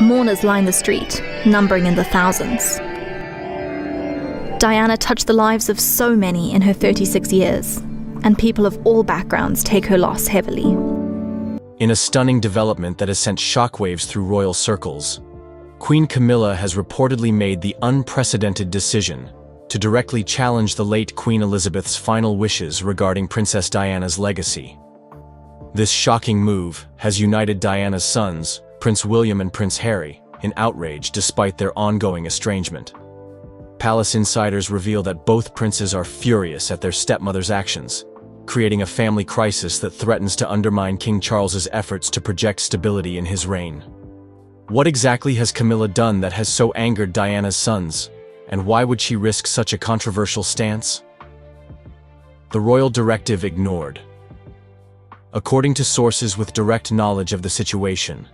Mourners line the street, numbering in the thousands. Diana touched the lives of so many in her 36 years, and people of all backgrounds take her loss heavily. In a stunning development that has sent shockwaves through royal circles, Queen Camilla has reportedly made the unprecedented decision to directly challenge the late Queen Elizabeth's final wishes regarding Princess Diana's legacy. This shocking move has united Diana's sons, Prince William and Prince Harry, in outrage despite their ongoing estrangement. Palace insiders reveal that both princes are furious at their stepmother's actions, creating a family crisis that threatens to undermine King Charles's efforts to project stability in his reign. What exactly has Camilla done that has so angered Diana's sons, and why would she risk such a controversial stance? The royal directive ignored. According to sources with direct knowledge of the situation,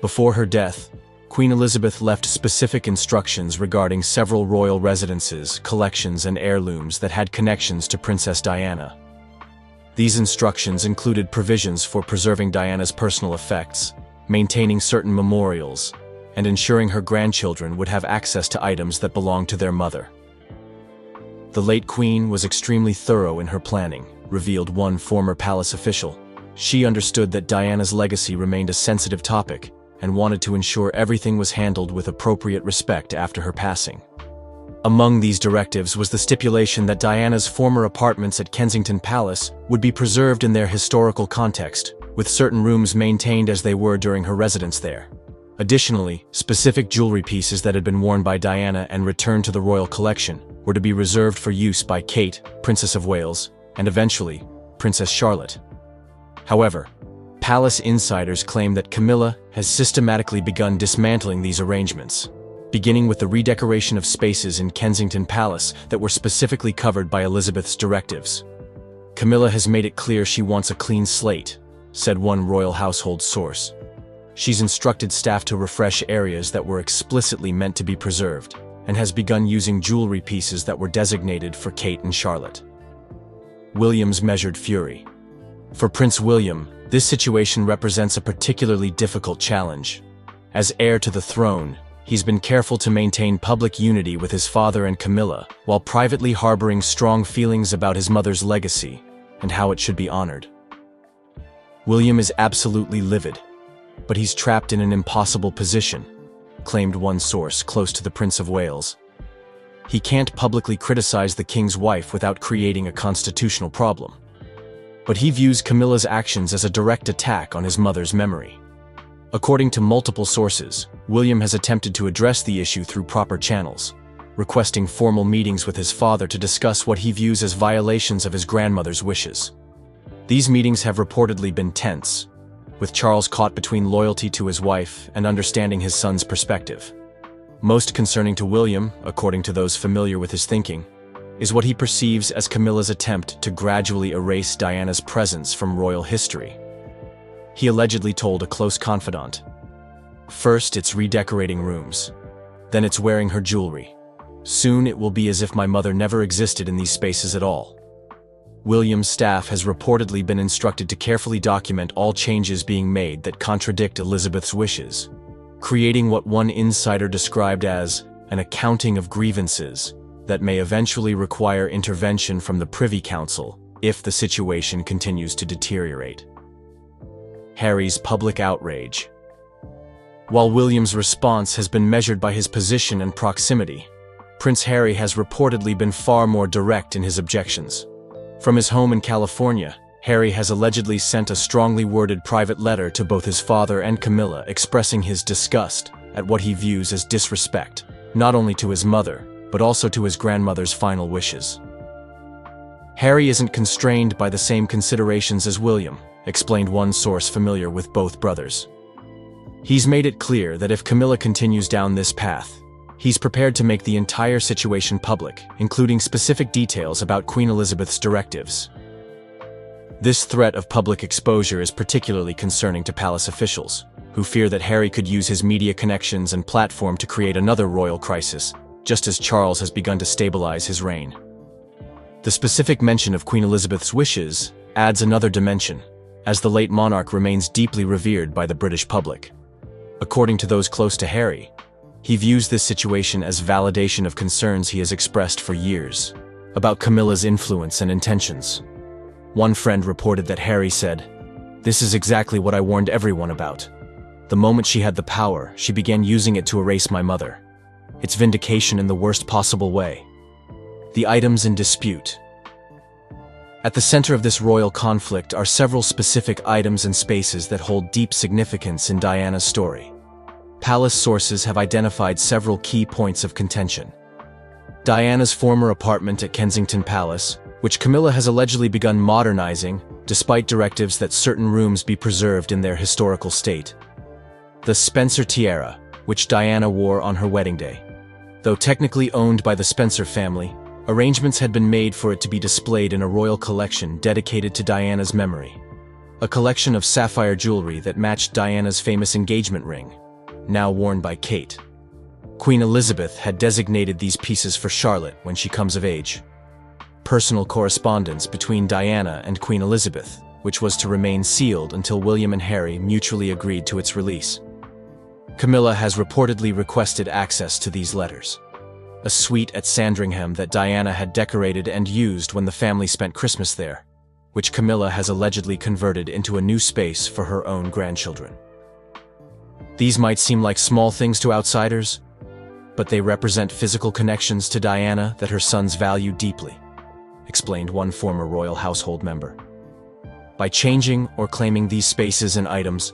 before her death, Queen Elizabeth left specific instructions regarding several royal residences, collections, and heirlooms that had connections to Princess Diana. These instructions included provisions for preserving Diana's personal effects, maintaining certain memorials, and ensuring her grandchildren would have access to items that belonged to their mother. The late Queen was extremely thorough in her planning, revealed one former palace official. She understood that Diana's legacy remained a sensitive topic and wanted to ensure everything was handled with appropriate respect after her passing. Among these directives was the stipulation that Diana's former apartments at Kensington Palace would be preserved in their historical context, with certain rooms maintained as they were during her residence there. Additionally, specific jewelry pieces that had been worn by Diana and returned to the royal collection were to be reserved for use by Kate, Princess of Wales, and eventually, Princess Charlotte. However, palace insiders claim that Camilla has systematically begun dismantling these arrangements, beginning with the redecoration of spaces in Kensington Palace that were specifically covered by Elizabeth's directives. Camilla has made it clear she wants a clean slate, said one royal household source. She's instructed staff to refresh areas that were explicitly meant to be preserved, and has begun using jewelry pieces that were designated for Kate and Charlotte. William's measured fury. For Prince William, this situation represents a particularly difficult challenge. As heir to the throne, he's been careful to maintain public unity with his father and Camilla, while privately harboring strong feelings about his mother's legacy and how it should be honored. William is absolutely livid, but he's trapped in an impossible position, claimed one source close to the Prince of Wales. He can't publicly criticize the king's wife without creating a constitutional problem. But he views Camilla's actions as a direct attack on his mother's memory. According to multiple sources, William has attempted to address the issue through proper channels, requesting formal meetings with his father to discuss what he views as violations of his grandmother's wishes. These meetings have reportedly been tense, with Charles caught between loyalty to his wife and understanding his son's perspective. Most concerning to William, according to those familiar with his thinking, is what he perceives as Camilla's attempt to gradually erase Diana's presence from royal history. He allegedly told a close confidant, "First it's redecorating rooms, then it's wearing her jewelry. Soon it will be as if my mother never existed in these spaces at all." William's staff has reportedly been instructed to carefully document all changes being made that contradict Elizabeth's wishes, creating what one insider described as an accounting of grievances that may eventually require intervention from the Privy Council if the situation continues to deteriorate. Harry's public outrage. While William's response has been measured by his position and proximity, Prince Harry has reportedly been far more direct in his objections. From his home in California, Harry has allegedly sent a strongly worded private letter to both his father and Camilla expressing his disgust at what he views as disrespect, not only to his mother, but also to his grandmother's final wishes. Harry isn't constrained by the same considerations as William, explained one source familiar with both brothers. He's made it clear that if Camilla continues down this path, he's prepared to make the entire situation public, including specific details about Queen Elizabeth's directives. This threat of public exposure is particularly concerning to palace officials, who fear that Harry could use his media connections and platform to create another royal crisis, just as Charles has begun to stabilize his reign. The specific mention of Queen Elizabeth's wishes adds another dimension, as the late monarch remains deeply revered by the British public. According to those close to Harry, he views this situation as validation of concerns he has expressed for years about Camilla's influence and intentions. One friend reported that Harry said, "This is exactly what I warned everyone about. The moment she had the power, she began using it to erase my mother. It's vindication in the worst possible way." The items in dispute. At the center of this royal conflict are several specific items and spaces that hold deep significance in Diana's story. Palace sources have identified several key points of contention. Diana's former apartment at Kensington Palace, which Camilla has allegedly begun modernizing, despite directives that certain rooms be preserved in their historical state. The Spencer tiara, which Diana wore on her wedding day. Though technically owned by the Spencer family, arrangements had been made for it to be displayed in a royal collection dedicated to Diana's memory. A collection of sapphire jewelry that matched Diana's famous engagement ring, now worn by Kate. Queen Elizabeth had designated these pieces for Charlotte when she comes of age. Personal correspondence between Diana and Queen Elizabeth, which was to remain sealed until William and Harry mutually agreed to its release. Camilla has reportedly requested access to these letters. A suite at Sandringham that Diana had decorated and used when the family spent Christmas there, which Camilla has allegedly converted into a new space for her own grandchildren. These might seem like small things to outsiders, but they represent physical connections to Diana that her sons value deeply, explained one former royal household member. By changing or claiming these spaces and items,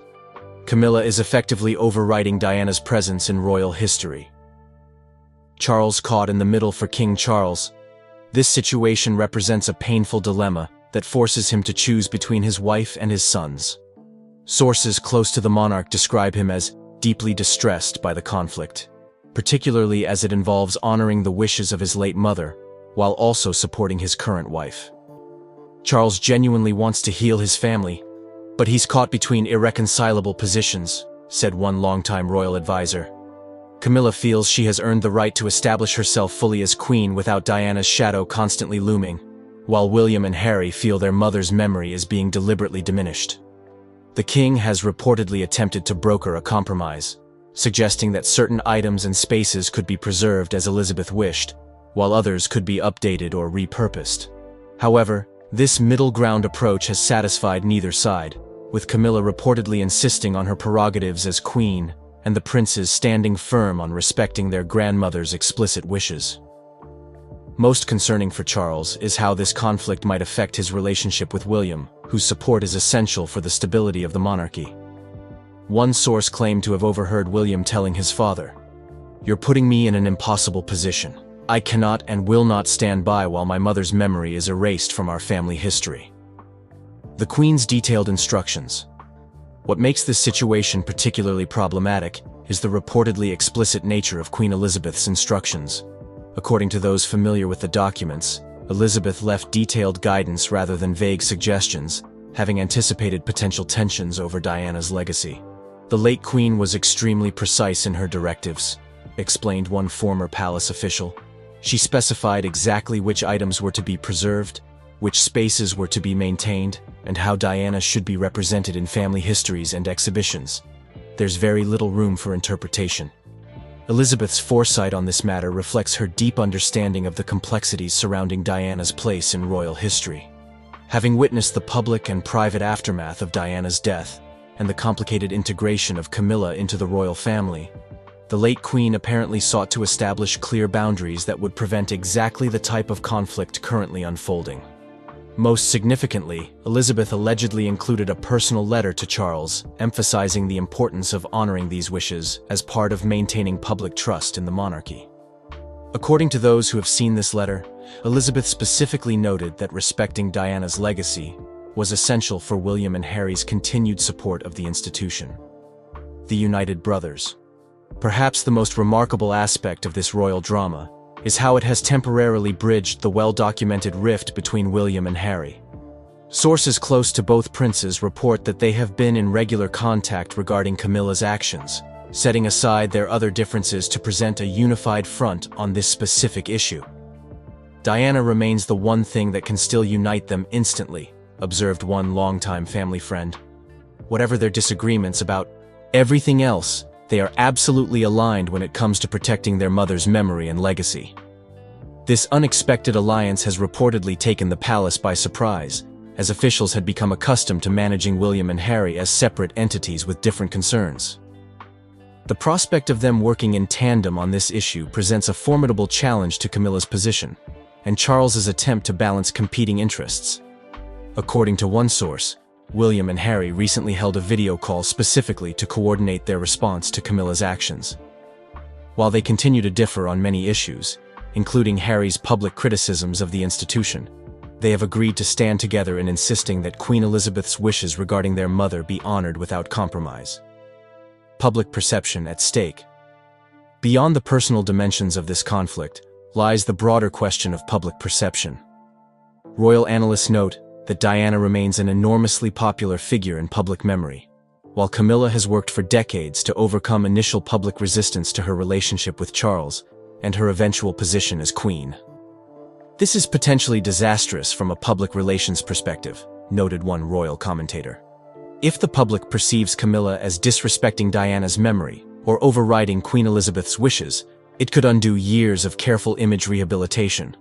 Camilla is effectively overwriting Diana's presence in royal history. Charles caught in the middle for King Charles. This situation represents a painful dilemma that forces him to choose between his wife and his sons. Sources close to the monarch describe him as deeply distressed by the conflict, particularly as it involves honoring the wishes of his late mother, while also supporting his current wife. Charles genuinely wants to heal his family, but he's caught between irreconcilable positions, said one longtime royal advisor. Camilla feels she has earned the right to establish herself fully as queen without Diana's shadow constantly looming, while William and Harry feel their mother's memory is being deliberately diminished. The king has reportedly attempted to broker a compromise, suggesting that certain items and spaces could be preserved as Elizabeth wished, while others could be updated or repurposed. However, this middle ground approach has satisfied neither side, with Camilla reportedly insisting on her prerogatives as queen and the princes standing firm on respecting their grandmother's explicit wishes. Most concerning for Charles is how this conflict might affect his relationship with William, whose support is essential for the stability of the monarchy. One source claimed to have overheard William telling his father, "You're putting me in an impossible position. I cannot and will not stand by while my mother's memory is erased from our family history." The Queen's detailed instructions. What makes this situation particularly problematic is the reportedly explicit nature of Queen Elizabeth's instructions. According to those familiar with the documents, Elizabeth left detailed guidance rather than vague suggestions, having anticipated potential tensions over Diana's legacy. The late Queen was extremely precise in her directives, explained one former palace official. She specified exactly which items were to be preserved, which spaces were to be maintained, and how Diana should be represented in family histories and exhibitions. There's very little room for interpretation. Elizabeth's foresight on this matter reflects her deep understanding of the complexities surrounding Diana's place in royal history. Having witnessed the public and private aftermath of Diana's death and the complicated integration of Camilla into the royal family, the late Queen apparently sought to establish clear boundaries that would prevent exactly the type of conflict currently unfolding. Most significantly, Elizabeth allegedly included a personal letter to Charles, emphasizing the importance of honoring these wishes as part of maintaining public trust in the monarchy. According to those who have seen this letter, Elizabeth specifically noted that respecting Diana's legacy was essential for William and Harry's continued support of the institution. The United Brothers. Perhaps the most remarkable aspect of this royal drama is how it has temporarily bridged the well-documented rift between William and Harry. Sources close to both princes report that they have been in regular contact regarding Camilla's actions, setting aside their other differences to present a unified front on this specific issue. Diana remains the one thing that can still unite them instantly, observed one longtime family friend. Whatever their disagreements about, everything else they are absolutely aligned when it comes to protecting their mother's memory and legacy. This unexpected alliance has reportedly taken the palace by surprise, as officials had become accustomed to managing William and Harry as separate entities with different concerns. The prospect of them working in tandem on this issue presents a formidable challenge to Camilla's position, and Charles's attempt to balance competing interests. According to one source, William and Harry recently held a video call specifically to coordinate their response to Camilla's actions. While they continue to differ on many issues, including Harry's public criticisms of the institution, they have agreed to stand together in insisting that Queen Elizabeth's wishes regarding their mother be honored without compromise. Public perception at stake. Beyond the personal dimensions of this conflict lies the broader question of public perception. Royal analysts note that Diana remains an enormously popular figure in public memory, while Camilla has worked for decades to overcome initial public resistance to her relationship with Charles and her eventual position as queen. This is potentially disastrous from a public relations perspective, noted one royal commentator. If the public perceives Camilla as disrespecting Diana's memory or overriding Queen Elizabeth's wishes, it could undo years of careful image rehabilitation.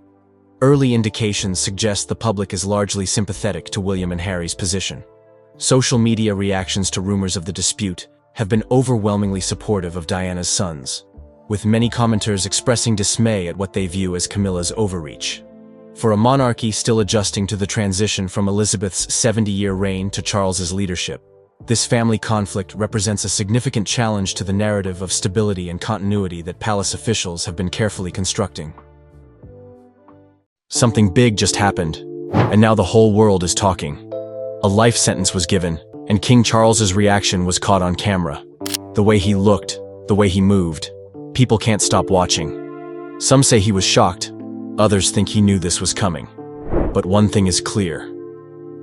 Early indications suggest the public is largely sympathetic to William and Harry's position. Social media reactions to rumors of the dispute have been overwhelmingly supportive of Diana's sons, with many commenters expressing dismay at what they view as Camilla's overreach. For a monarchy still adjusting to the transition from Elizabeth's 70-year reign to Charles's leadership, this family conflict represents a significant challenge to the narrative of stability and continuity that palace officials have been carefully constructing. Something big just happened, and now the whole world is talking. A life sentence was given, and King Charles's reaction was caught on camera. The way he looked, the way he moved, people can't stop watching. Some say he was shocked, others think he knew this was coming. But one thing is clear.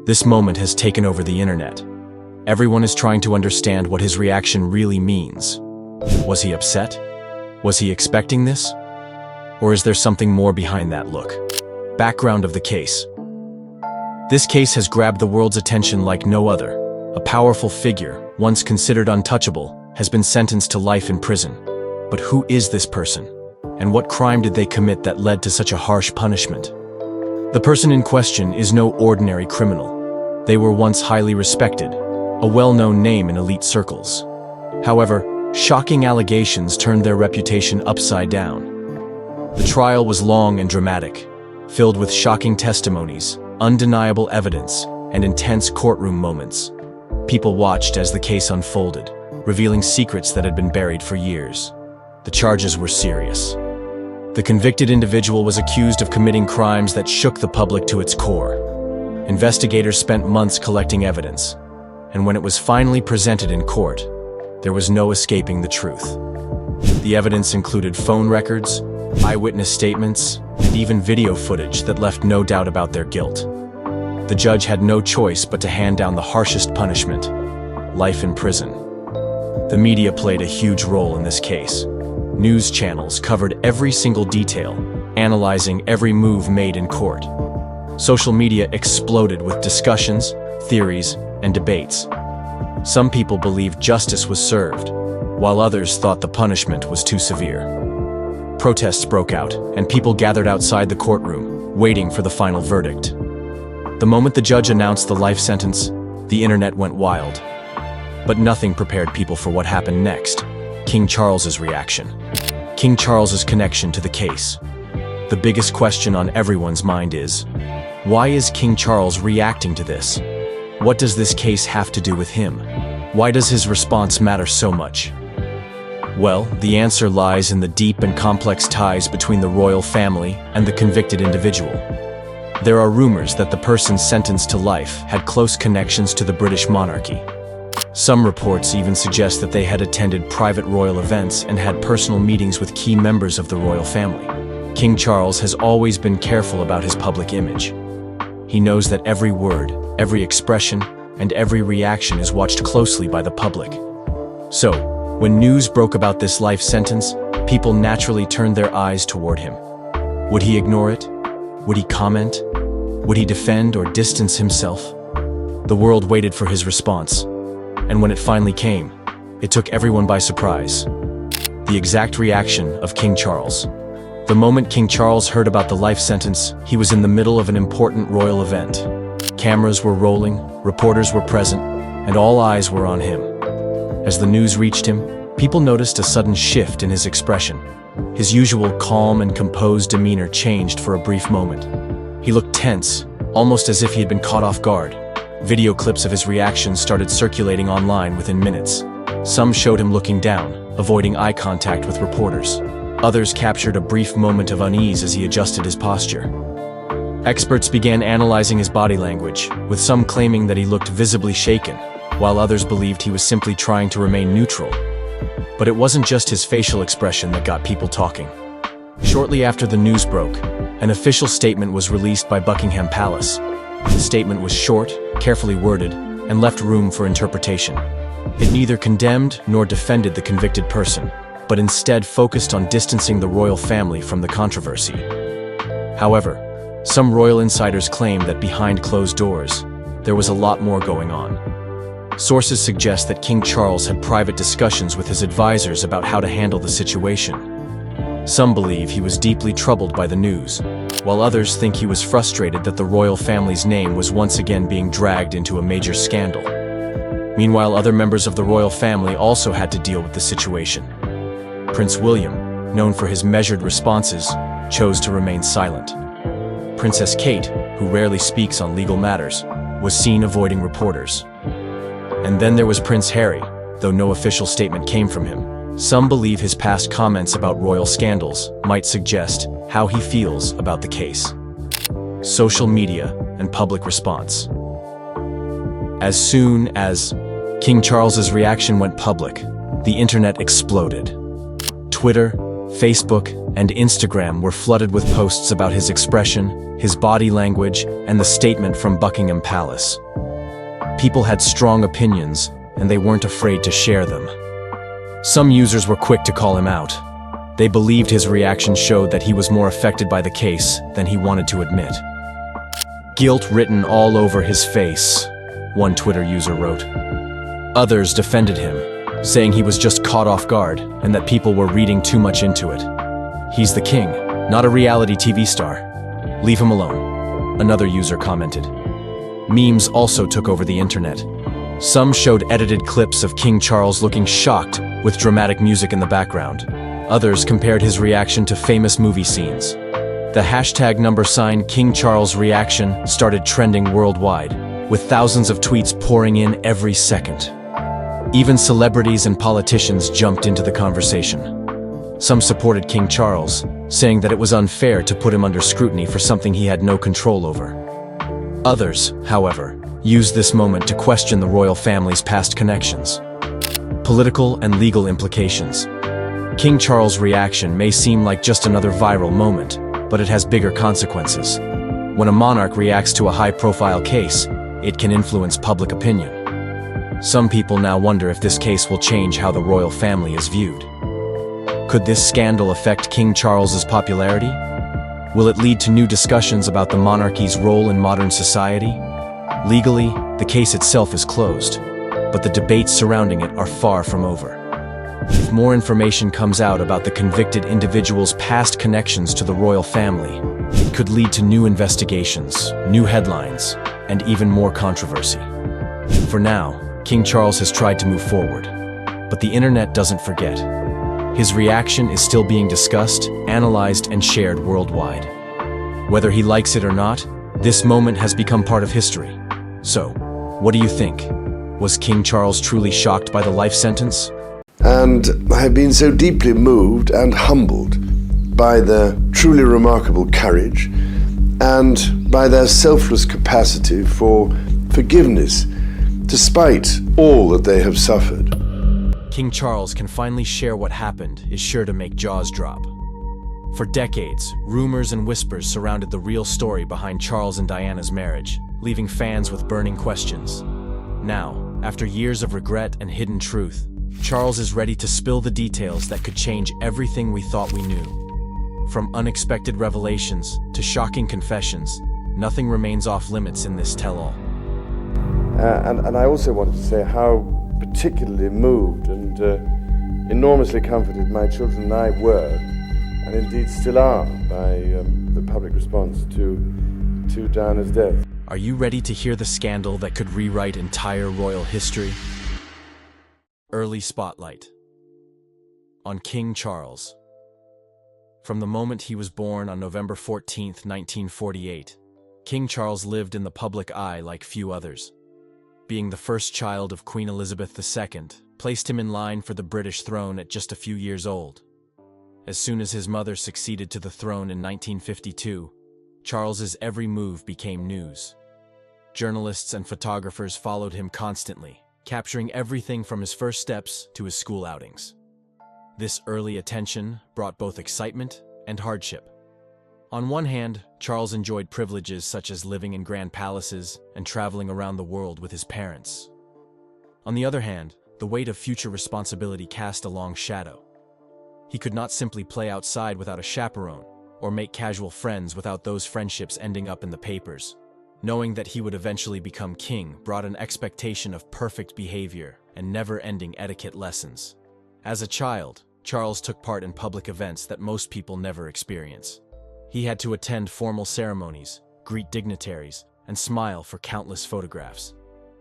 This moment has taken over the internet. Everyone is trying to understand what his reaction really means. Was he upset? Was he expecting this? Or is there something more behind that look? Background of the case. This case has grabbed the world's attention like no other. A powerful figure, once considered untouchable, has been sentenced to life in prison. But who is this person? And what crime did they commit that led to such a harsh punishment? The person in question is no ordinary criminal. They were once highly respected, a well-known name in elite circles. However, shocking allegations turned their reputation upside down. The trial was long and dramatic, filled with shocking testimonies, undeniable evidence, and intense courtroom moments. People watched as the case unfolded, revealing secrets that had been buried for years. The charges were serious. The convicted individual was accused of committing crimes that shook the public to its core. Investigators spent months collecting evidence, and when it was finally presented in court, there was no escaping the truth. The evidence included phone records, eyewitness statements, and even video footage that left no doubt about their guilt. The judge had no choice but to hand down the harshest punishment: life in prison. The media played a huge role in this case. News channels covered every single detail, analyzing every move made in court. Social media exploded with discussions, theories, and debates. Some people believed justice was served, while others thought the punishment was too severe. Protests broke out, and people gathered outside the courtroom, waiting for the final verdict. The moment the judge announced the life sentence, the internet went wild. But nothing prepared people for what happened next: King Charles's reaction. King Charles's connection to the case. The biggest question on everyone's mind is, why is King Charles reacting to this? What does this case have to do with him? Why does his response matter so much? Well, the answer lies in the deep and complex ties between the royal family and the convicted individual. There are rumors that the person sentenced to life had close connections to the British monarchy. Some reports even suggest that they had attended private royal events and had personal meetings with key members of the royal family. King Charles has always been careful about his public image. He knows that every word, every expression, and every reaction is watched closely by the public. So, when news broke about this life sentence, people naturally turned their eyes toward him. Would he ignore it? Would he comment? Would he defend or distance himself? The world waited for his response, and when it finally came, It took everyone by surprise. The exact reaction of King Charles. The moment King Charles heard about the life sentence, he was in the middle of an important royal event. Cameras were rolling, reporters were present, and all eyes were on him. As the news reached him, people noticed a sudden shift in his expression. His usual calm and composed demeanor changed for a brief moment. He looked tense, almost as if he had been caught off guard. Video clips of his reactions started circulating online within minutes. Some showed him looking down, avoiding eye contact with reporters. Others captured a brief moment of unease as he adjusted his posture. Experts began analyzing his body language, with some claiming that he looked visibly shaken, while others believed he was simply trying to remain neutral. But it wasn't just his facial expression that got people talking. Shortly after the news broke, an official statement was released by Buckingham Palace. The statement was short, carefully worded, and left room for interpretation. It neither condemned nor defended the convicted person, but instead focused on distancing the royal family from the controversy. However, some royal insiders claim that behind closed doors, there was a lot more going on. Sources suggest that King Charles had private discussions with his advisors about how to handle the situation. Some believe he was deeply troubled by the news, while others think he was frustrated that the royal family's name was once again being dragged into a major scandal. Meanwhile, other members of the royal family also had to deal with the situation. Prince William, known for his measured responses, chose to remain silent. Princess Kate, who rarely speaks on legal matters, was seen avoiding reporters. And then there was Prince Harry, though no official statement came from him. Some believe his past comments about royal scandals might suggest how he feels about the case. Social media and public response. As soon as King Charles's reaction went public, the internet exploded. Twitter, Facebook, and Instagram were flooded with posts about his expression, his body language, and the statement from Buckingham Palace. People had strong opinions, and they weren't afraid to share them. Some users were quick to call him out. They believed his reaction showed that he was more affected by the case than he wanted to admit. Guilt written all over his face, one Twitter user wrote. Others defended him, saying he was just caught off guard and that people were reading too much into it. He's the king, not a reality TV star. Leave him alone, another user commented. Memes also took over the internet. Some showed edited clips of King Charles looking shocked with dramatic music in the background. Others compared his reaction to famous movie scenes. The hashtag King Charles reaction started trending worldwide, with thousands of tweets pouring in every second. Even celebrities and politicians jumped into the conversation. Some supported King Charles, saying that it was unfair to put him under scrutiny for something he had no control over. Others, however, used this moment to question the royal family's past connections. Political and legal implications. King Charles' reaction may seem like just another viral moment, but it has bigger consequences. When a monarch reacts to a high-profile case, it can influence public opinion. Some people now wonder if this case will change how the royal family is viewed. Could this scandal affect King Charles's popularity? Will it lead to new discussions about the monarchy's role in modern society? Legally, the case itself is closed, but the debates surrounding it are far from over. If more information comes out about the convicted individual's past connections to the royal family, it could lead to new investigations, new headlines, and even more controversy. For now, King Charles has tried to move forward, but the internet doesn't forget. His reaction is still being discussed, analyzed, and shared worldwide. Whether he likes it or not, this moment has become part of history. So, what do you think? Was King Charles truly shocked by the life sentence? And I have been so deeply moved and humbled by their truly remarkable courage and by their selfless capacity for forgiveness, despite all that they have suffered. King Charles can finally share what happened is sure to make jaws drop. For decades, rumors and whispers surrounded the real story behind Charles and Diana's marriage, leaving fans with burning questions. Now, after years of regret and hidden truth, Charles is ready to spill the details that could change everything we thought we knew. From unexpected revelations to shocking confessions, nothing remains off limits in this tell-all. And I also wanted to say how particularly moved and enormously comforted my children and I were, and indeed still are, by the public response to Diana's death. Are you ready to hear the scandal that could rewrite entire royal history? Early spotlight on King Charles. From the moment he was born on November 14, 1948, King Charles lived in the public eye like few others. Being the first child of Queen Elizabeth II placed him in line for the British throne at just a few years old. As soon as his mother succeeded to the throne in 1952, Charles's every move became news. Journalists and photographers followed him constantly, capturing everything from his first steps to his school outings. This early attention brought both excitement and hardship. On one hand, Charles enjoyed privileges such as living in grand palaces and traveling around the world with his parents. On the other hand, the weight of future responsibility cast a long shadow. He could not simply play outside without a chaperone, or make casual friends without those friendships ending up in the papers. Knowing that he would eventually become king brought an expectation of perfect behavior and never-ending etiquette lessons. As a child, Charles took part in public events that most people never experience. He had to attend formal ceremonies, greet dignitaries, and smile for countless photographs.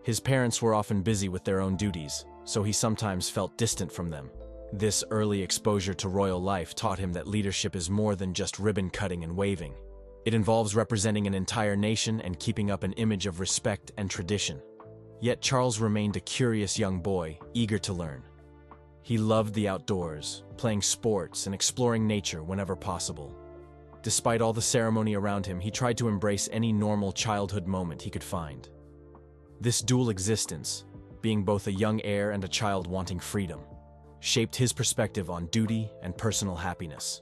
His parents were often busy with their own duties, so he sometimes felt distant from them. This early exposure to royal life taught him that leadership is more than just ribbon cutting and waving. It involves representing an entire nation and keeping up an image of respect and tradition. Yet Charles remained a curious young boy, eager to learn. He loved the outdoors, playing sports and exploring nature whenever possible. Despite all the ceremony around him, he tried to embrace any normal childhood moment he could find. This dual existence, being both a young heir and a child wanting freedom, shaped his perspective on duty and personal happiness.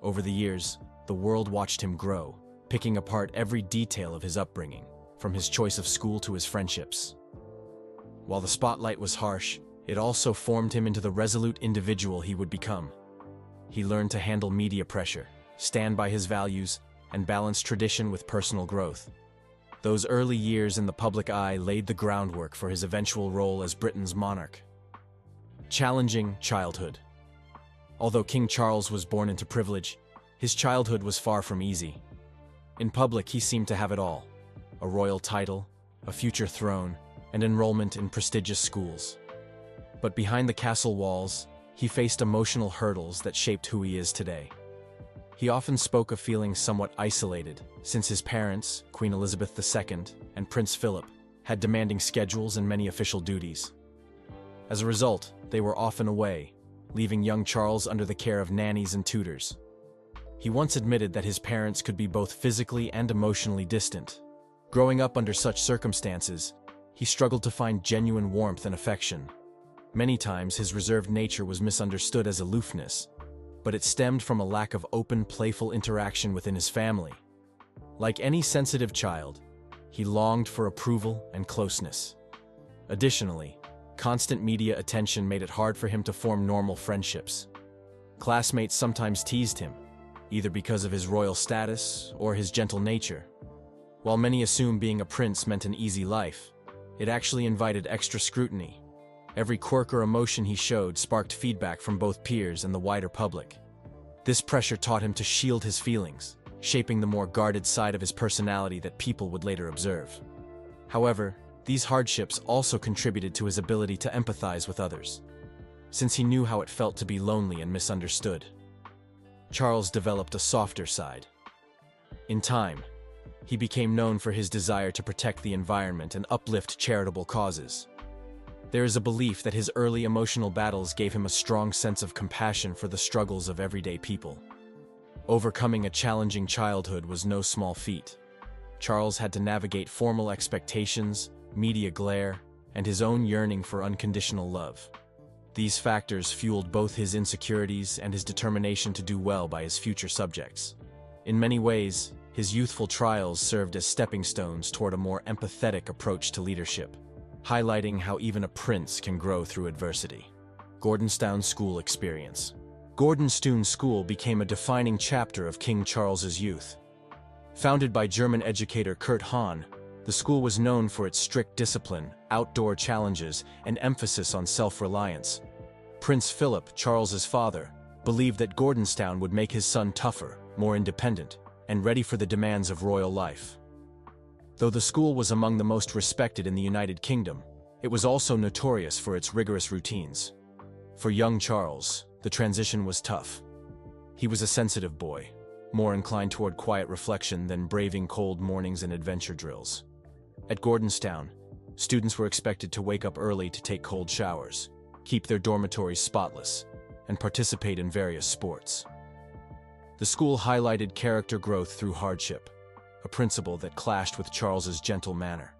Over the years, the world watched him grow, picking apart every detail of his upbringing, from his choice of school to his friendships. While the spotlight was harsh, it also formed him into the resolute individual he would become. He learned to handle media pressure, stand by his values, and balance tradition with personal growth. Those early years in the public eye laid the groundwork for his eventual role as Britain's monarch. Challenging childhood. Although King Charles was born into privilege, his childhood was far from easy. In public, he seemed to have it all: a royal title, a future throne, and enrollment in prestigious schools. But behind the castle walls, he faced emotional hurdles that shaped who he is today. He often spoke of feeling somewhat isolated, since his parents, Queen Elizabeth II and Prince Philip, had demanding schedules and many official duties. As a result, they were often away, leaving young Charles under the care of nannies and tutors. He once admitted that his parents could be both physically and emotionally distant. Growing up under such circumstances, he struggled to find genuine warmth and affection. Many times his reserved nature was misunderstood as aloofness, but it stemmed from a lack of open, playful interaction within his family. Like any sensitive child, he longed for approval and closeness. Additionally, constant media attention made it hard for him to form normal friendships. Classmates sometimes teased him, either because of his royal status or his gentle nature. While many assumed being a prince meant an easy life, it actually invited extra scrutiny. Every quirk or emotion he showed sparked feedback from both peers and the wider public. This pressure taught him to shield his feelings, shaping the more guarded side of his personality that people would later observe. However, these hardships also contributed to his ability to empathize with others, since he knew how it felt to be lonely and misunderstood. Charles developed a softer side. In time, he became known for his desire to protect the environment and uplift charitable causes. There is a belief that his early emotional battles gave him a strong sense of compassion for the struggles of everyday people. Overcoming a challenging childhood was no small feat. Charles had to navigate formal expectations, media glare, and his own yearning for unconditional love. These factors fueled both his insecurities and his determination to do well by his future subjects. In many ways, his youthful trials served as stepping stones toward a more empathetic approach to leadership, highlighting how even a prince can grow through adversity. Gordontown School experience. Gordontown School became a defining chapter of King Charles's youth. Founded by German educator Kurt Hahn, The school was known for its strict discipline, outdoor challenges, and emphasis on self-reliance. Prince Philip, Charles's father, believed that Gordonstown would make his son tougher, more independent, and ready for the demands of royal life. Though the school was among the most respected in the United Kingdom, it was also notorious for its rigorous routines. For young Charles, the transition was tough. He was a sensitive boy, more inclined toward quiet reflection than braving cold mornings and adventure drills. At Gordonstown, students were expected to wake up early to take cold showers, keep their dormitories spotless, and participate in various sports. The school highlighted character growth through hardship, a principle that clashed with Charles's gentle manner.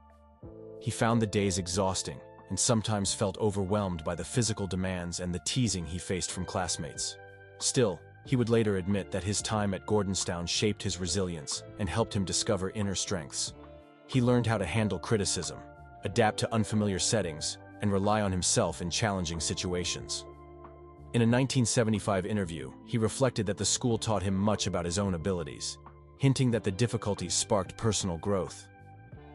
He found the days exhausting and sometimes felt overwhelmed by the physical demands and the teasing he faced from classmates. Still, he would later admit that his time at Gordonstown shaped his resilience and helped him discover inner strengths. He learned how to handle criticism, adapt to unfamiliar settings, and rely on himself in challenging situations. In a 1975 interview, he reflected that the school taught him much about his own abilities, hinting that the difficulties sparked personal growth.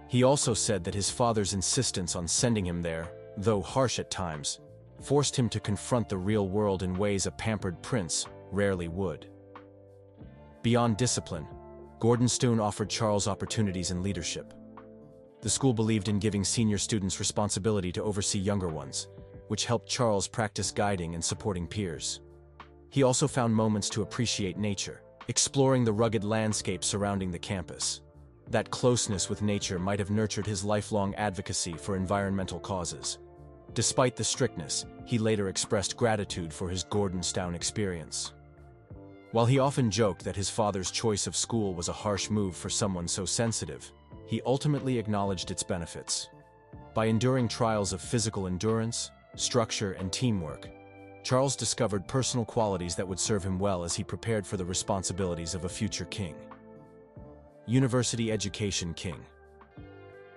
He also said that his father's insistence on sending him there, though harsh at times, forced him to confront the real world in ways a pampered prince rarely would. Beyond discipline, Gordonstown offered Charles opportunities in leadership. The school believed in giving senior students responsibility to oversee younger ones, which helped Charles practice guiding and supporting peers. He also found moments to appreciate nature, exploring the rugged landscape surrounding the campus. That closeness with nature might have nurtured his lifelong advocacy for environmental causes. Despite the strictness, he later expressed gratitude for his Gordonstown experience. While he often joked that his father's choice of school was a harsh move for someone so sensitive, he ultimately acknowledged its benefits. By enduring trials of physical endurance, structure, and teamwork, Charles discovered personal qualities that would serve him well as he prepared for the responsibilities of a future king. University education king.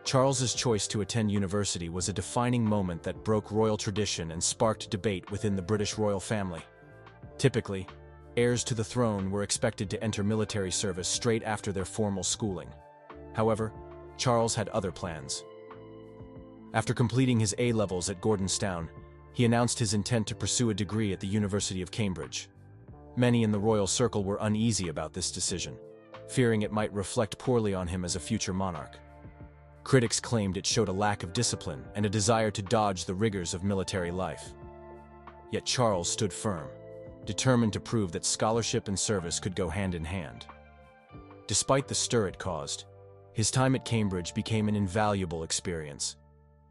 Charles's choice to attend university was a defining moment that broke royal tradition and sparked debate within the British royal family. Typically, heirs to the throne were expected to enter military service straight after their formal schooling. However, Charles had other plans. After completing his A-levels at Gordonstown, he announced his intent to pursue a degree at the University of Cambridge. Many in the royal circle were uneasy about this decision, fearing it might reflect poorly on him as a future monarch. Critics claimed it showed a lack of discipline and a desire to dodge the rigors of military life. Yet Charles stood firm, determined to prove that scholarship and service could go hand in hand. Despite the stir it caused, his time at Cambridge became an invaluable experience.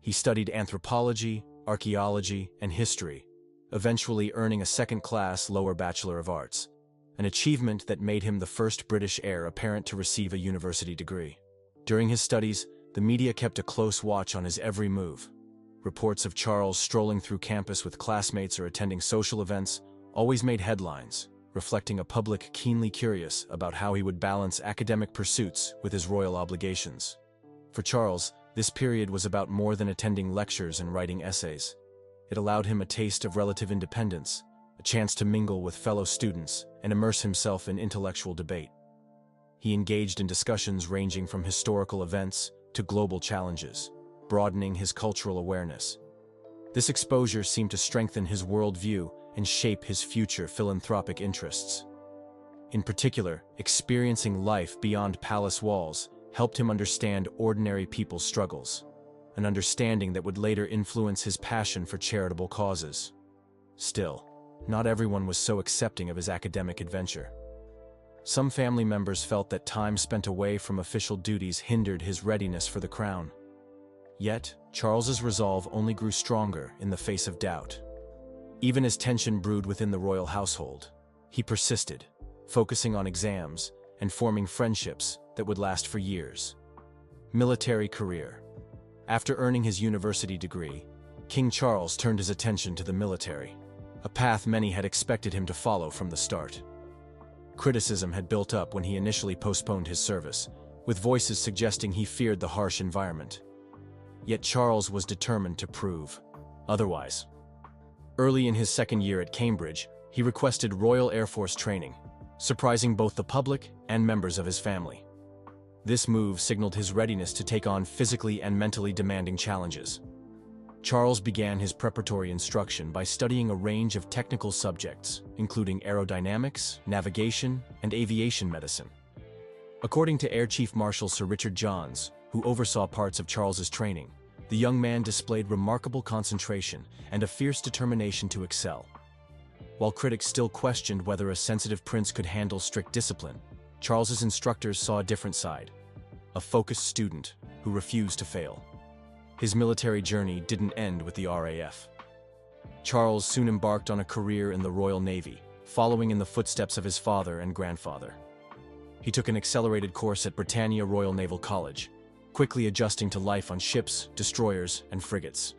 He studied anthropology, archaeology, and history, eventually earning a second-class lower Bachelor of Arts, an achievement that made him the first British heir apparent to receive a university degree. During his studies, the media kept a close watch on his every move. Reports of Charles strolling through campus with classmates or attending social events always made headlines, reflecting a public keenly curious about how he would balance academic pursuits with his royal obligations. For Charles, this period was about more than attending lectures and writing essays. It allowed him a taste of relative independence, a chance to mingle with fellow students and immerse himself in intellectual debate. He engaged in discussions ranging from historical events to global challenges, broadening his cultural awareness. This exposure seemed to strengthen his worldview and shape his future philanthropic interests. In particular, experiencing life beyond palace walls helped him understand ordinary people's struggles, an understanding that would later influence his passion for charitable causes. Still, not everyone was so accepting of his academic adventure. Some family members felt that time spent away from official duties hindered his readiness for the crown. Yet, Charles's resolve only grew stronger in the face of doubt. Even as tension brewed within the royal household, he persisted, focusing on exams and forming friendships that would last for years. Military career. After earning his university degree, King Charles turned his attention to the military, a path many had expected him to follow from the start. Criticism had built up when he initially postponed his service, with voices suggesting he feared the harsh environment. Yet Charles was determined to prove otherwise. Early in his second year at Cambridge, he requested Royal Air Force training, surprising both the public and members of his family. This move signaled his readiness to take on physically and mentally demanding challenges. Charles began his preparatory instruction by studying a range of technical subjects, including aerodynamics, navigation, and aviation medicine. According to Air Chief Marshal Sir Richard Johns, who oversaw parts of Charles's training, the young man displayed remarkable concentration and a fierce determination to excel. While critics still questioned whether a sensitive prince could handle strict discipline, Charles's instructors saw a different side: a focused student who refused to fail. His military journey didn't end with the RAF. Charles soon embarked on a career in the Royal Navy, following in the footsteps of his father and grandfather. He took an accelerated course at Britannia Royal Naval College, quickly adjusting to life on ships, destroyers, and frigates.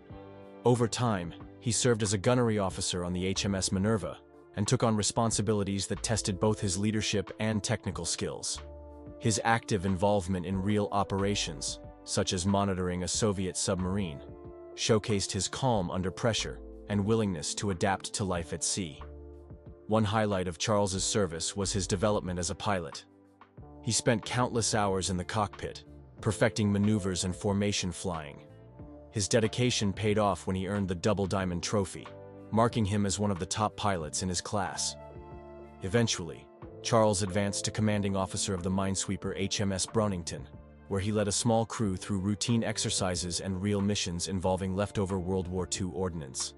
Over time, he served as a gunnery officer on the HMS Minerva and took on responsibilities that tested both his leadership and technical skills. His active involvement in real operations, such as monitoring a Soviet submarine, showcased his calm under pressure and willingness to adapt to life at sea. One highlight of Charles's service was his development as a pilot. He spent countless hours in the cockpit, perfecting maneuvers and formation flying. His dedication paid off when he earned the Double Diamond Trophy, marking him as one of the top pilots in his class. Eventually, Charles advanced to commanding officer of the minesweeper HMS Brownington, where he led a small crew through routine exercises and real missions involving leftover World War II ordnance.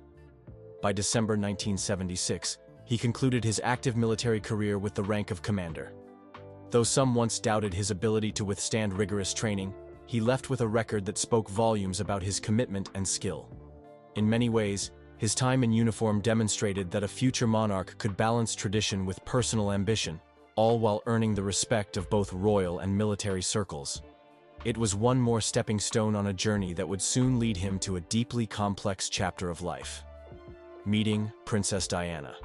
By December 1976, he concluded his active military career with the rank of commander. Though some once doubted his ability to withstand rigorous training, he left with a record that spoke volumes about his commitment and skill. In many ways, his time in uniform demonstrated that a future monarch could balance tradition with personal ambition, all while earning the respect of both royal and military circles. It was one more stepping stone on a journey that would soon lead him to a deeply complex chapter of life. Meeting Princess Diana.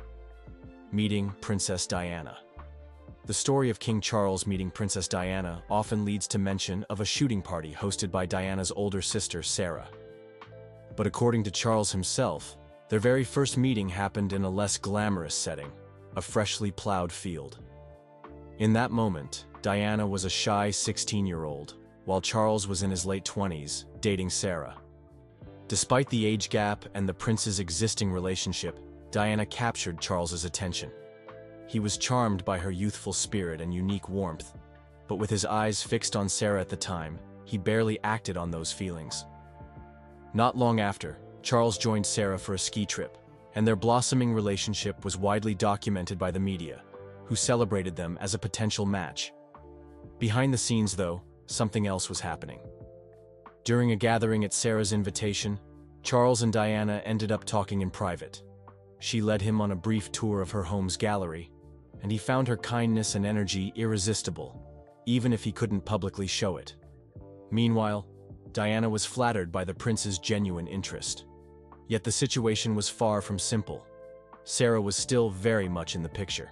Meeting Princess Diana. The story of King Charles meeting Princess Diana often leads to mention of a shooting party hosted by Diana's older sister, Sarah. But according to Charles himself, their very first meeting happened in a less glamorous setting, a freshly plowed field. In that moment, Diana was a shy 16-year-old, while Charles was in his late 20s, dating Sarah. Despite the age gap and the prince's existing relationship, Diana captured Charles's attention. He was charmed by her youthful spirit and unique warmth, but with his eyes fixed on Sarah at the time, he barely acted on those feelings. Not long after, Charles joined Sarah for a ski trip, and their blossoming relationship was widely documented by the media, who celebrated them as a potential match. Behind the scenes, though, something else was happening. During a gathering at Sarah's invitation, Charles and Diana ended up talking in private. She led him on a brief tour of her home's gallery, and he found her kindness and energy irresistible, even if he couldn't publicly show it. Meanwhile, Diana was flattered by the prince's genuine interest. Yet the situation was far from simple. Sarah was still very much in the picture.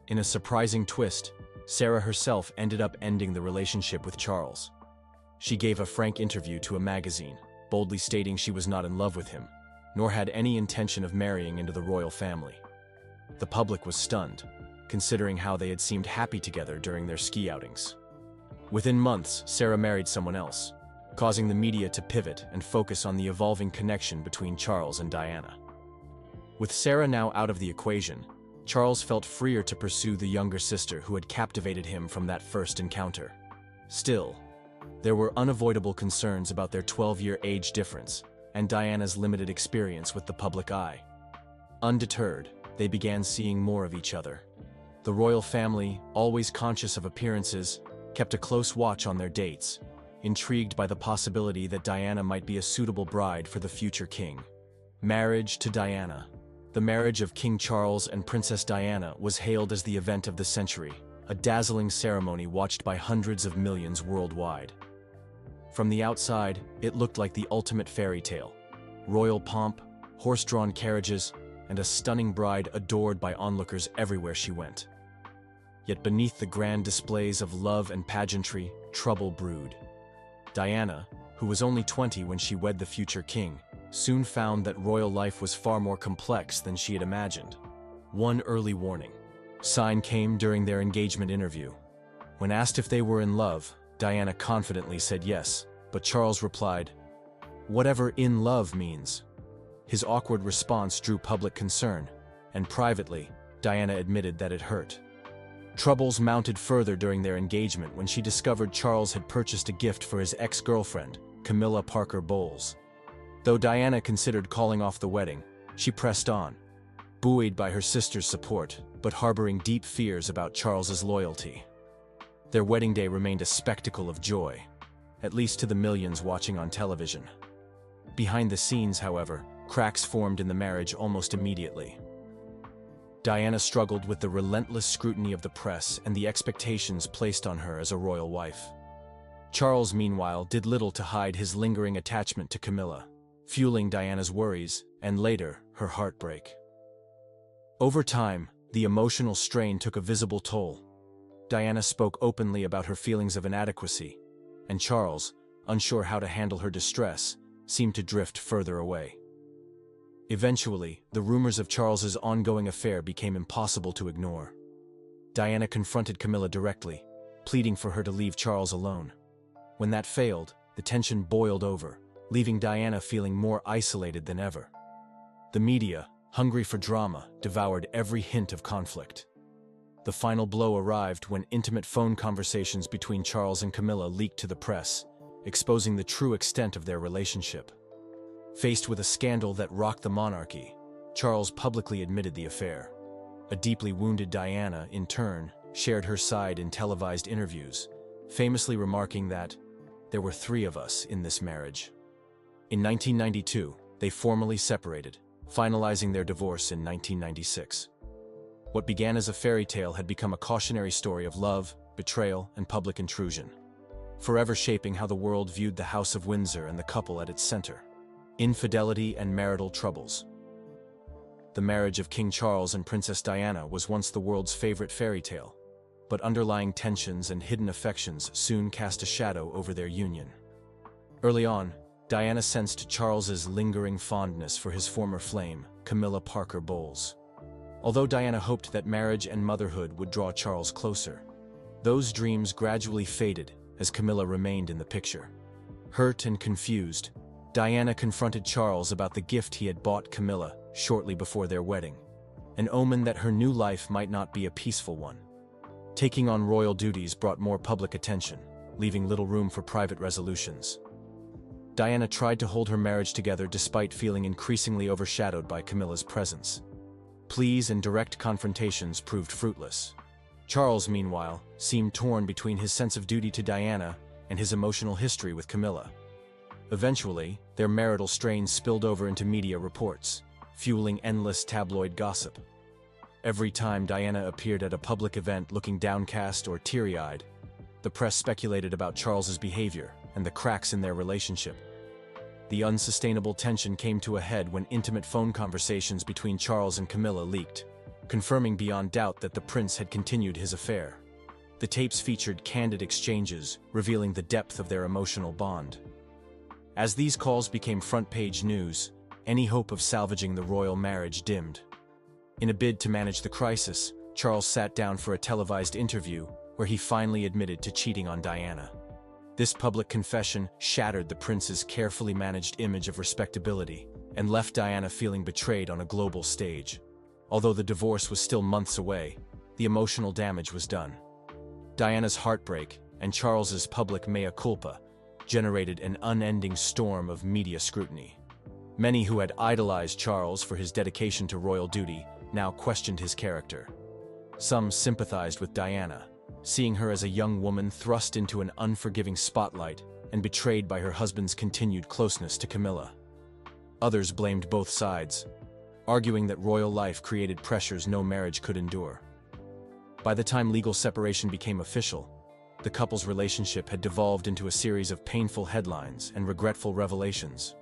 In a surprising twist, Sarah herself ended up ending the relationship with Charles. She gave a frank interview to a magazine, boldly stating she was not in love with him, nor had any intention of marrying into the royal family. The public was stunned, considering how they had seemed happy together during their ski outings. Within months, Sarah married someone else, causing the media to pivot and focus on the evolving connection between Charles and Diana. With Sarah now out of the equation, Charles felt freer to pursue the younger sister who had captivated him from that first encounter. Still, there were unavoidable concerns about their 12-year age difference and Diana's limited experience with the public eye. Undeterred, they began seeing more of each other. The royal family, always conscious of appearances, kept a close watch on their dates, intrigued by the possibility that Diana might be a suitable bride for the future king. Marriage to Diana. The marriage of King Charles and Princess Diana was hailed as the event of the century, a dazzling ceremony watched by hundreds of millions worldwide. From the outside, it looked like the ultimate fairy tale. Royal pomp, horse-drawn carriages, and a stunning bride adored by onlookers everywhere she went. Yet beneath the grand displays of love and pageantry, trouble brewed. Diana, who was only 20 when she wed the future king, soon found that royal life was far more complex than she had imagined. One early warning sign came during their engagement interview. When asked if they were in love, Diana confidently said yes, but Charles replied, "Whatever in love means." His awkward response drew public concern, and privately, Diana admitted that it hurt. Troubles mounted further during their engagement when she discovered Charles had purchased a gift for his ex-girlfriend, Camilla Parker Bowles. Though Diana considered calling off the wedding, she pressed on, buoyed by her sister's support, but harboring deep fears about Charles's loyalty. Their wedding day remained a spectacle of joy, at least to the millions watching on television. Behind the scenes, however, cracks formed in the marriage almost immediately. Diana struggled with the relentless scrutiny of the press and the expectations placed on her as a royal wife. Charles, meanwhile, did little to hide his lingering attachment to Camilla, fueling Diana's worries and later, her heartbreak. Over time, the emotional strain took a visible toll. Diana spoke openly about her feelings of inadequacy, and Charles, unsure how to handle her distress, seemed to drift further away. Eventually, the rumors of Charles's ongoing affair became impossible to ignore. Diana confronted Camilla directly, pleading for her to leave Charles alone. When that failed, the tension boiled over, leaving Diana feeling more isolated than ever. The media, hungry for drama, devoured every hint of conflict. The final blow arrived when intimate phone conversations between Charles and Camilla leaked to the press, exposing the true extent of their relationship. Faced with a scandal that rocked the monarchy, Charles publicly admitted the affair. A deeply wounded Diana, in turn, shared her side in televised interviews, famously remarking that, "There were 3 of us in this marriage." In 1992, they formally separated, finalizing their divorce in 1996. What began as a fairy tale had become a cautionary story of love, betrayal, and public intrusion, forever shaping how the world viewed the House of Windsor and the couple at its center. Infidelity and marital troubles. The marriage of King Charles and Princess Diana was once the world's favorite fairy tale, but underlying tensions and hidden affections soon cast a shadow over their union. Early on, Diana sensed Charles's lingering fondness for his former flame, Camilla Parker Bowles. Although Diana hoped that marriage and motherhood would draw Charles closer, those dreams gradually faded as Camilla remained in the picture. Hurt and confused, Diana confronted Charles about the gift he had bought Camilla shortly before their wedding, an omen that her new life might not be a peaceful one. Taking on royal duties brought more public attention, leaving little room for private resolutions. Diana tried to hold her marriage together despite feeling increasingly overshadowed by Camilla's presence. Pleas and direct confrontations proved fruitless. Charles, meanwhile, seemed torn between his sense of duty to Diana and his emotional history with Camilla. Eventually, their marital strains spilled over into media reports, fueling endless tabloid gossip. Every time Diana appeared at a public event looking downcast or teary-eyed, the press speculated about Charles's behavior and the cracks in their relationship. The unsustainable tension came to a head when intimate phone conversations between Charles and Camilla leaked, confirming beyond doubt that the prince had continued his affair. The tapes featured candid exchanges, revealing the depth of their emotional bond. As these calls became front-page news, any hope of salvaging the royal marriage dimmed. In a bid to manage the crisis, Charles sat down for a televised interview where he finally admitted to cheating on Diana. This public confession shattered the prince's carefully managed image of respectability and left Diana feeling betrayed on a global stage. Although the divorce was still months away, the emotional damage was done. Diana's heartbreak and Charles's public mea culpa generated an unending storm of media scrutiny. Many who had idolized Charles for his dedication to royal duty now questioned his character. Some sympathized with Diana, seeing her as a young woman thrust into an unforgiving spotlight and betrayed by her husband's continued closeness to Camilla. Others blamed both sides, arguing that royal life created pressures no marriage could endure. By the time legal separation became official, the couple's relationship had devolved into a series of painful headlines and regretful revelations.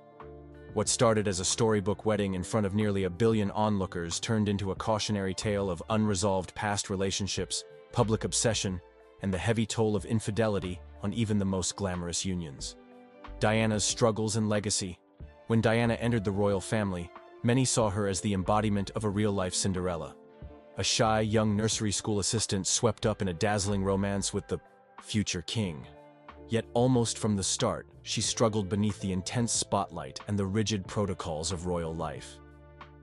What started as a storybook wedding in front of nearly 1 billion onlookers turned into a cautionary tale of unresolved past relationships, public obsession, and the heavy toll of infidelity on even the most glamorous unions. Diana's struggles and legacy. When Diana entered the royal family, many saw her as the embodiment of a real-life Cinderella. a shy young nursery school assistant swept up in a dazzling romance with the future king. Yet almost from the start, she struggled beneath the intense spotlight and the rigid protocols of royal life.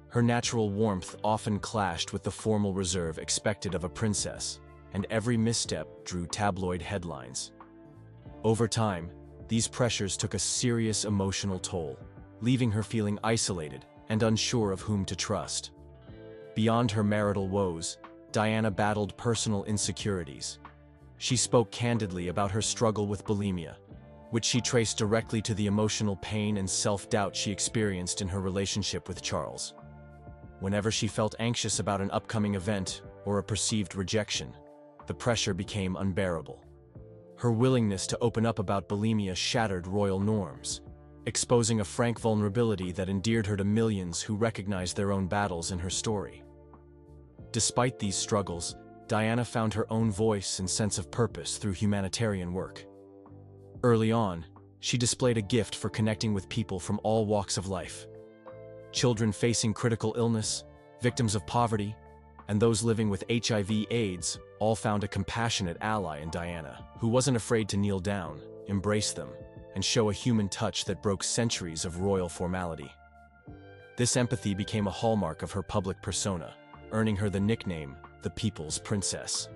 Her natural warmth often clashed with the formal reserve expected of a princess, and every misstep drew tabloid headlines. Over time, these pressures took a serious emotional toll, leaving her feeling isolated and unsure of whom to trust. Beyond her marital woes, Diana battled personal insecurities. She spoke candidly about her struggle with bulimia, which she traced directly to the emotional pain and self-doubt she experienced in her relationship with Charles. Whenever she felt anxious about an upcoming event or a perceived rejection, the pressure became unbearable. Her willingness to open up about bulimia shattered royal norms, exposing a frank vulnerability that endeared her to millions who recognized their own battles in her story. Despite these struggles, Diana found her own voice and sense of purpose through humanitarian work. Early on, she displayed a gift for connecting with people from all walks of life. Children facing critical illness, victims of poverty, and those living with HIV/AIDS all found a compassionate ally in Diana, who wasn't afraid to kneel down, embrace them, and show a human touch that broke centuries of royal formality. This empathy became a hallmark of her public persona, earning her the nickname, the People's Princess.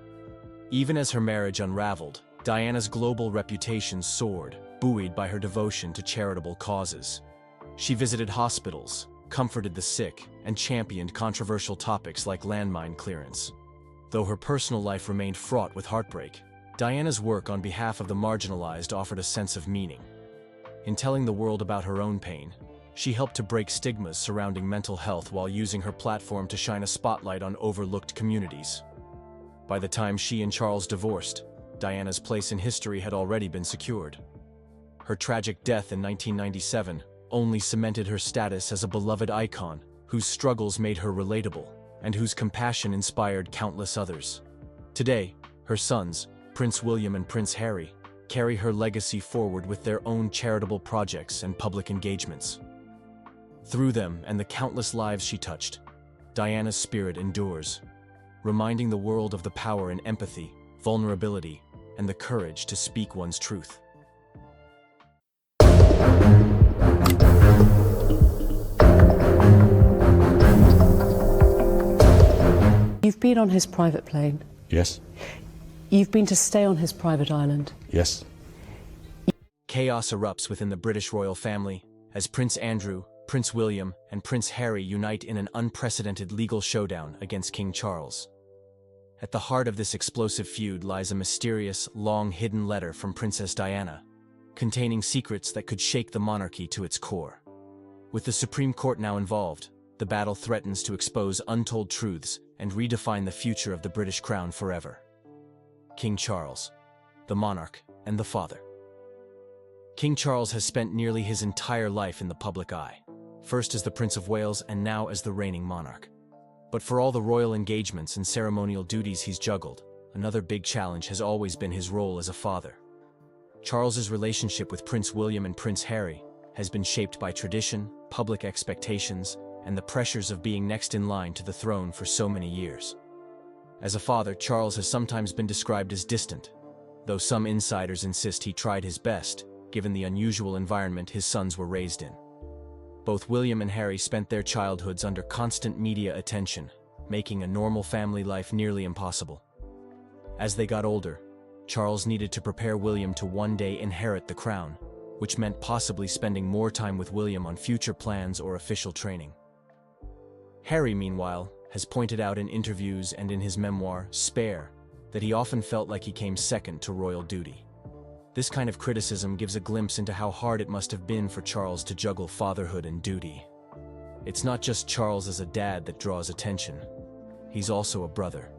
Even as her marriage unraveled, Diana's global reputation soared, buoyed by her devotion to charitable causes. She visited hospitals, comforted the sick, and championed controversial topics like landmine clearance. Though her personal life remained fraught with heartbreak, Diana's work on behalf of the marginalized offered a sense of meaning. In telling the world about her own pain, she helped to break stigmas surrounding mental health while using her platform to shine a spotlight on overlooked communities. By the time she and Charles divorced, Diana's place in history had already been secured. Her tragic death in 1997 only cemented her status as a beloved icon whose struggles made her relatable and whose compassion inspired countless others. Today, her sons, Prince William and Prince Harry, carry her legacy forward with their own charitable projects and public engagements. Through them and the countless lives she touched, Diana's spirit endures, reminding the world of the power in empathy, vulnerability, and the courage to speak one's truth. You've been on his private plane. Yes. You've been to stay on his private island. Yes. Chaos erupts within the British royal family as Prince Andrew, Prince William, and Prince Harry unite in an unprecedented legal showdown against King Charles. At the heart of this explosive feud lies a mysterious, long-hidden letter from Princess Diana, containing secrets that could shake the monarchy to its core. With the Supreme Court now involved, the battle threatens to expose untold truths and redefine the future of the British crown forever. King Charles, the monarch and the father. King Charles has spent nearly his entire life in the public eye, first as the Prince of Wales and now as the reigning monarch. But for all the royal engagements and ceremonial duties he's juggled, another big challenge has always been his role as a father. Charles's relationship with Prince William and Prince Harry has been shaped by tradition, public expectations, and the pressures of being next in line to the throne for so many years. As a father, Charles has sometimes been described as distant, though some insiders insist he tried his best, given the unusual environment his sons were raised in. Both William and Harry spent their childhoods under constant media attention, making a normal family life nearly impossible. As they got older, Charles needed to prepare William to one day inherit the crown, which meant possibly spending more time with William on future plans or official training. Harry, meanwhile, has pointed out in interviews and in his memoir, Spare, that he often felt like he came second to royal duty. This kind of criticism gives a glimpse into how hard it must have been for Charles to juggle fatherhood and duty. It's not just Charles as a dad that draws attention. He's also a brother.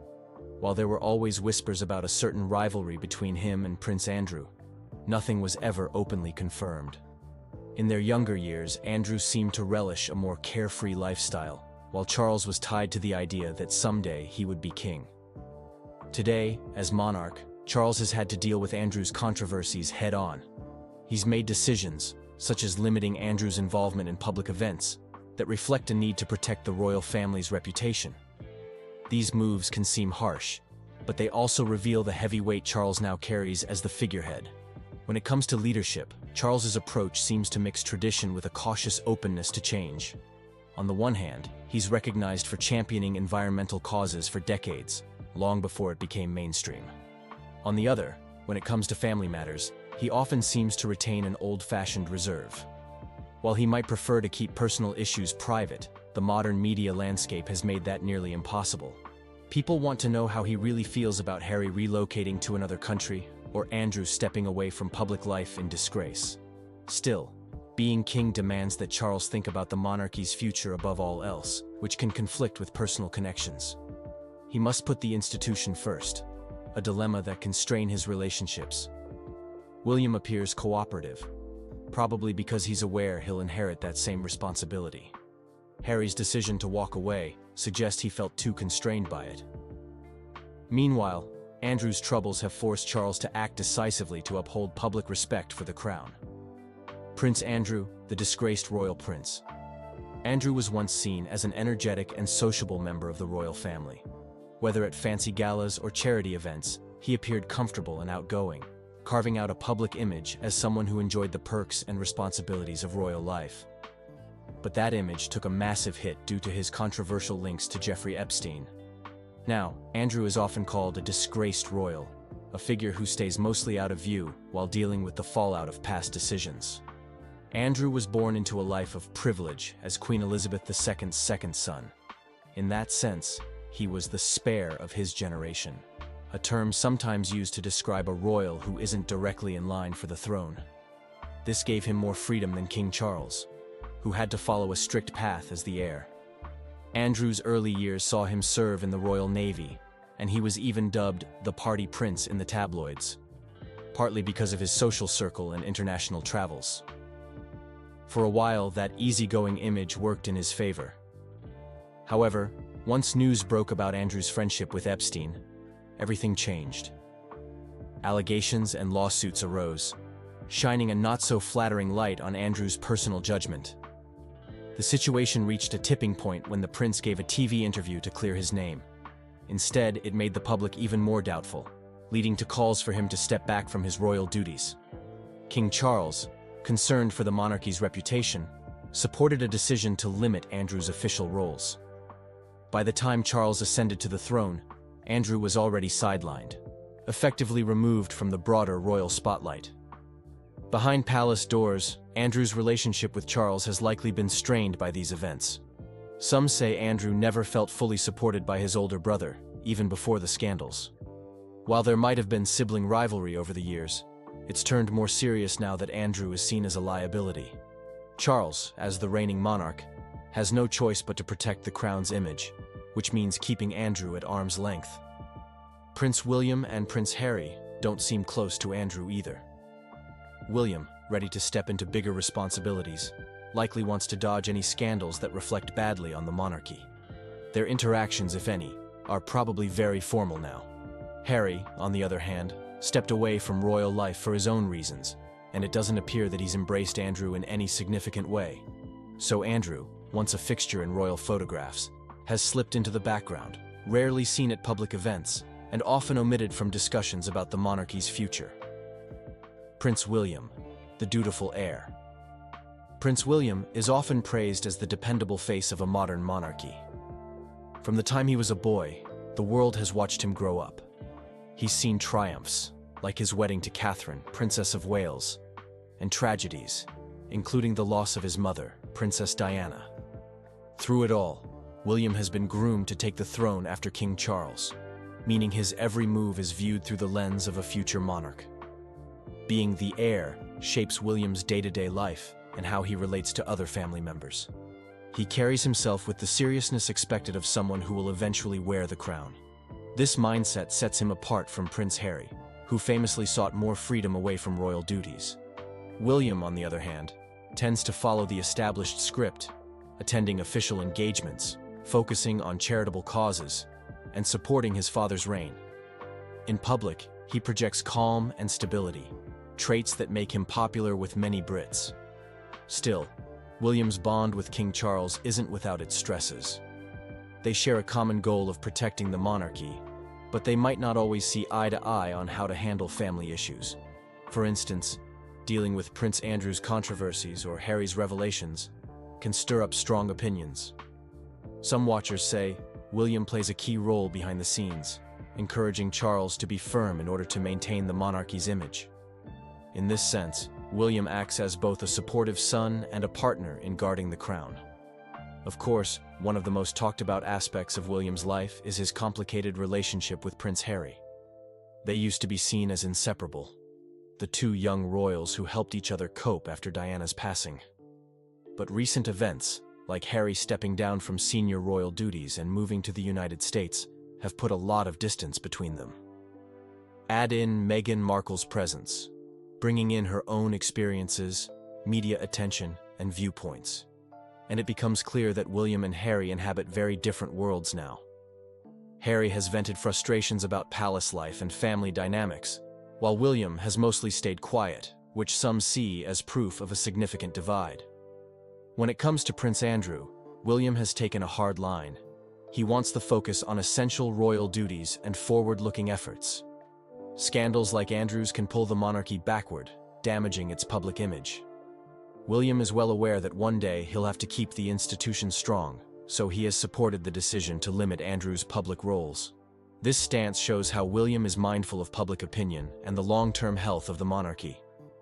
While there were always whispers about a certain rivalry between him and Prince Andrew, nothing was ever openly confirmed. In their younger years, Andrew seemed to relish a more carefree lifestyle, while Charles was tied to the idea that someday he would be king. Today, as monarch, Charles has had to deal with Andrew's controversies head-on. He's made decisions, such as limiting Andrew's involvement in public events, that reflect a need to protect the royal family's reputation. These moves can seem harsh, but they also reveal the heavy weight Charles now carries as the figurehead. When it comes to leadership, Charles's approach seems to mix tradition with a cautious openness to change. On the one hand, he's recognized for championing environmental causes for decades, long before it became mainstream. On the other, when it comes to family matters, he often seems to retain an old-fashioned reserve. While he might prefer to keep personal issues private, the modern media landscape has made that nearly impossible. People want to know how he really feels about Harry relocating to another country, or Andrew stepping away from public life in disgrace. Still, being king demands that Charles think about the monarchy's future above all else, which can conflict with personal connections. He must put the institution first, a dilemma that can strain his relationships. William appears cooperative, probably because he's aware he'll inherit that same responsibility. Harry's decision to walk away suggests he felt too constrained by it. Meanwhile, Andrew's troubles have forced Charles to act decisively to uphold public respect for the crown. Prince Andrew, the disgraced royal prince. Andrew was once seen as an energetic and sociable member of the royal family. Whether at fancy galas or charity events, he appeared comfortable and outgoing, carving out a public image as someone who enjoyed the perks and responsibilities of royal life. But that image took a massive hit due to his controversial links to Jeffrey Epstein. Now, Andrew is often called a disgraced royal, a figure who stays mostly out of view while dealing with the fallout of past decisions. Andrew was born into a life of privilege as Queen Elizabeth II's second son. In that sense, he was the spare of his generation, a term sometimes used to describe a royal who isn't directly in line for the throne. This gave him more freedom than King Charles, who had to follow a strict path as the heir. Andrew's early years saw him serve in the Royal Navy, and he was even dubbed the Party Prince in the tabloids, partly because of his social circle and international travels. For a while, that easygoing image worked in his favor. However, once news broke about Andrew's friendship with Epstein, everything changed. Allegations and lawsuits arose, shining a not-so-flattering light on Andrew's personal judgment. The situation reached a tipping point when the prince gave a TV interview to clear his name. Instead, it made the public even more doubtful, leading to calls for him to step back from his royal duties. King Charles, concerned for the monarchy's reputation, supported a decision to limit Andrew's official roles. By the time Charles ascended to the throne, Andrew was already sidelined, effectively removed from the broader royal spotlight. Behind palace doors, Andrew's relationship with Charles has likely been strained by these events. Some say Andrew never felt fully supported by his older brother, even before the scandals. While there might have been sibling rivalry over the years, it's turned more serious now that Andrew is seen as a liability. Charles, as the reigning monarch, has no choice but to protect the crown's image, which means keeping Andrew at arm's length. Prince William and Prince Harry don't seem close to Andrew either. William, ready to step into bigger responsibilities, likely wants to dodge any scandals that reflect badly on the monarchy. Their interactions, if any, are probably very formal now. Harry, on the other hand, stepped away from royal life for his own reasons, and it doesn't appear that he's embraced Andrew in any significant way. So Andrew, once a fixture in royal photographs, has slipped into the background, rarely seen at public events, and often omitted from discussions about the monarchy's future. Prince William, the dutiful heir. Prince William is often praised as the dependable face of a modern monarchy. From the time he was a boy, the world has watched him grow up. He's seen triumphs, like his wedding to Catherine, Princess of Wales, and tragedies, including the loss of his mother, Princess Diana. Through it all, William has been groomed to take the throne after King Charles, meaning his every move is viewed through the lens of a future monarch. Being the heir shapes William's day-to-day life and how he relates to other family members. He carries himself with the seriousness expected of someone who will eventually wear the crown. This mindset sets him apart from Prince Harry, who famously sought more freedom away from royal duties. William, on the other hand, tends to follow the established script, attending official engagements, focusing on charitable causes, and supporting his father's reign. In public, he projects calm and stability, traits that make him popular with many Brits. Still, William's bond with King Charles isn't without its stresses. They share a common goal of protecting the monarchy, but they might not always see eye to eye on how to handle family issues. For instance, dealing with Prince Andrew's controversies or Harry's revelations can stir up strong opinions. Some watchers say William plays a key role behind the scenes, encouraging Charles to be firm in order to maintain the monarchy's image. In this sense, William acts as both a supportive son and a partner in guarding the crown. Of course, one of the most talked about aspects of William's life is his complicated relationship with Prince Harry. They used to be seen as inseparable, the two young royals who helped each other cope after Diana's passing. But recent events, like Harry stepping down from senior royal duties and moving to the United States, have put a lot of distance between them. Add in Meghan Markle's presence, bringing in her own experiences, media attention, and viewpoints. And it becomes clear that William and Harry inhabit very different worlds now. Harry has vented frustrations about palace life and family dynamics, while William has mostly stayed quiet, which some see as proof of a significant divide. When it comes to Prince Andrew, William has taken a hard line. He wants the focus on essential royal duties and forward-looking efforts. Scandals like Andrew's can pull the monarchy backward, damaging its public image. William is well aware that one day he'll have to keep the institution strong, so he has supported the decision to limit Andrew's public roles. This stance shows how William is mindful of public opinion and the long-term health of the monarchy.